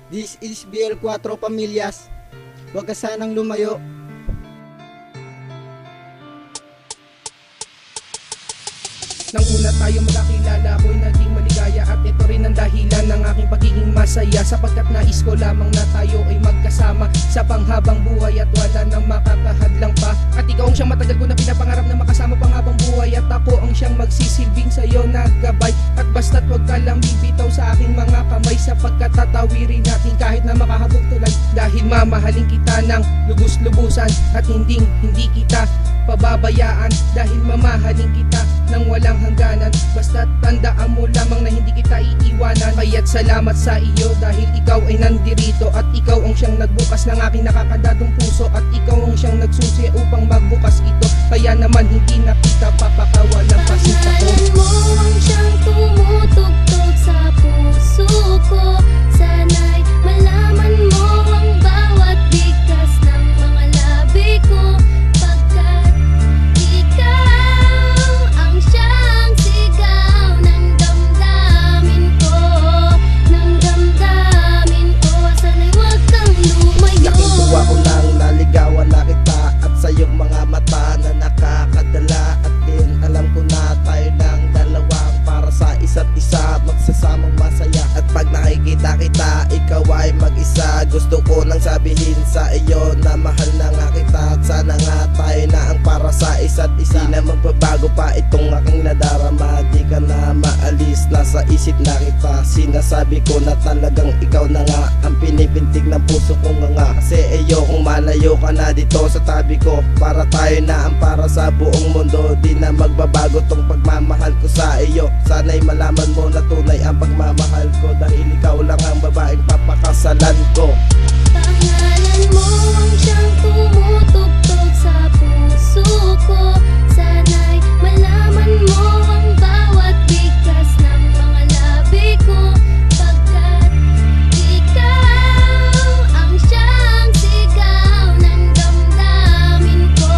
This is BL4 Pamilyas. Huwag ka sanang lumayo. Nang una tayo magkakilala, ako'y naging maligaya at ito rin ang dahilan ng aking pagiging masaya, sapagkat nais ko lamang na tayo ay magkasama sa panghabang buhay at wala nang makakahadlang pa. At ikaw ang siyang matagal ko na pinapangarap na makasama panghabang buhay, at ako ang siyang magsisilbing sa'yo na gabay. At basta't huwag ka lang bibitaw sa aking mga kamay, sapagkat tatawirin natin kahit na makahabog tulad. Dahil mamahalin kita ng lubos-lubusan at hindi kita pababayaan, dahil mamahalin kita nang walang hangganan. Basta tandaan mo lamang na hindi kita iiwanan. Kaya't salamat sa iyo dahil ikaw ay nandirito, at ikaw ang siyang nagbukas ng aking nakakadadong puso, at ikaw ang siyang nagsusi upang magbukas ito. Kaya naman hindi na kita papakawalan pasita ko. Pangalan mo ang siyang tumutugtog sa puso ko. Sana'y malaman mo ang bawat bigkas ng mga labi ko, pagkat ikaw ang siyang sigaw ng damdamin ko, ng damdamin ko. Sana'y huwag kang lumayo. Laking tuwa ko lang naligawan na kita, at sa iyong mga mata na nakakadala. At din alam ko na tayo lang dalawang para sa isa't isa, magsasamang masaya. At pag nakikita kita, ikaw ay mag-isa. Gusto ko nang sabihin sa iyo na mahal na nga kita, at sana nga tayo na ang para sa isa't isa. Di na magbabago pa itong aking nadarama, di ka na maalis, nasa isip na kita. Sinasabi ko na talagang ikaw na nga ang pinipintig ng puso ko nga. Kasi ayokong malayo ka na dito sa tabi ko, para tayo na ang para sa buong mundo. Di na magbabago tong pagmamahal ko sa iyo. Sana'y malaman mo na tunay ang pagmamahal ko, dahil ikaw lang ang babaeng papakasalan ko. Pangalan mo ang siyang tumutugtog sa puso ko. Sana'y malaman mo ang bawat bigkas ng mga labi ko, pagkat ikaw ang siyang sigaw ng damdamin ko,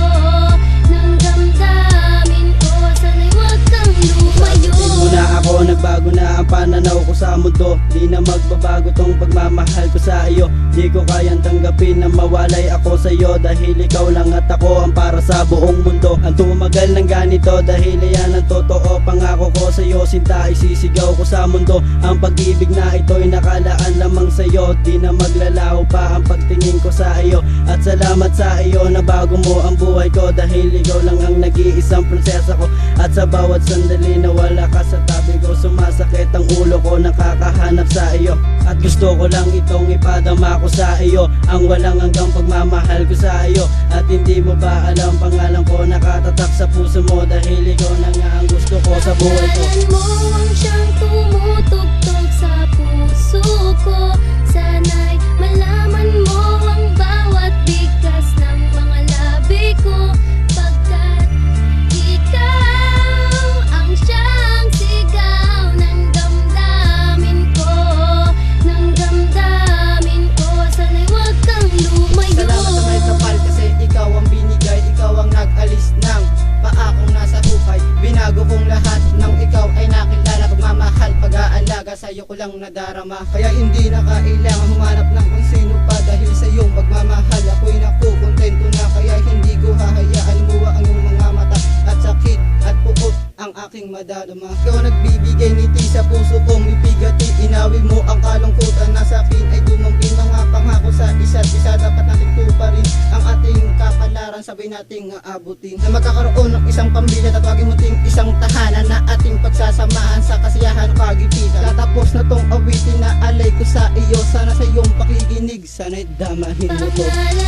ng damdamin ko. Sana'y huwag kang lumayo. Di mo na ako, nagbago na ang pananaw ko sa mundo. Di na magbabago tong pagmamahal ko sa iyo. Di ko kayang tanggapin na mawalay ako sa iyo, dahil ikaw lang at ako ang para sa buong mundo. Ang tumagal ng ganito, dahil yan ang totoo. Pangako ko sa iyo, sinta, isisigaw ko sa mundo. Ang pag-ibig na ito'y nakalaan lamang sa iyo. Di na maglalaho pa ang pagtingin ko sa iyo. At salamat sa iyo na bago mo ang buhay ko, dahil ikaw lang ang nag-iisang prinsesa ko. At sa bawat sandali na wala ka sa tabi ko, sumasakit ang ulo ko nakakahanap sa iyo. At gusto ko lang itong ipadama ko sa iyo, ang walang hanggang pagmamahal ko sa iyo. At hindi mo ba alam, pangalan ko nakatatak sa puso mo, dahil ikaw na nga ang gusto ko sa buhay ko. Pangalan mo ang siyang tumutugtog sa puso ko. Sana'y malaman mo ang bawat bigkas ng mga labi ko, pagkat ikaw ang siyang sigaw ng damdamin ko, ng damdamin ko. Sana'y huwag kang lumayo. Salamat sa may kapal, kasi ikaw ang binigay. Ikaw ang nag-alis ng paakong nasa hukay. Binago kong lahat nang ikaw ay nakilala. Pagmamahal, pag-aalaga, sa'yo ko lang nadarama. Kaya hindi na kailangan humanap ng kung sino pa, dahil sa iyong pagmamahal ako'y nakukontento na. Kaya hindi ko hahayaan luwa ang iyong mga mata, at sakit at puot ang aking madadama. Ikaw nagbibigay ngiti sa puso kong mipigati. Inawi mo ang kalungkutan na sa akin ay dumambing. Mga pangako sa isa't isa, dapat natin tuparin ang ating kapalaran, sabay nating aabutin. Na magkakaroon ng isang pamilya, tatawagin mo ting isang tahanan, na ating pagsasamahan sa kasiyahan o kagipitan. Tatapos na tong awitin na alay ko sa iyo, sana sa iyong pakikinig, sana'y damahin mo to. Pangalan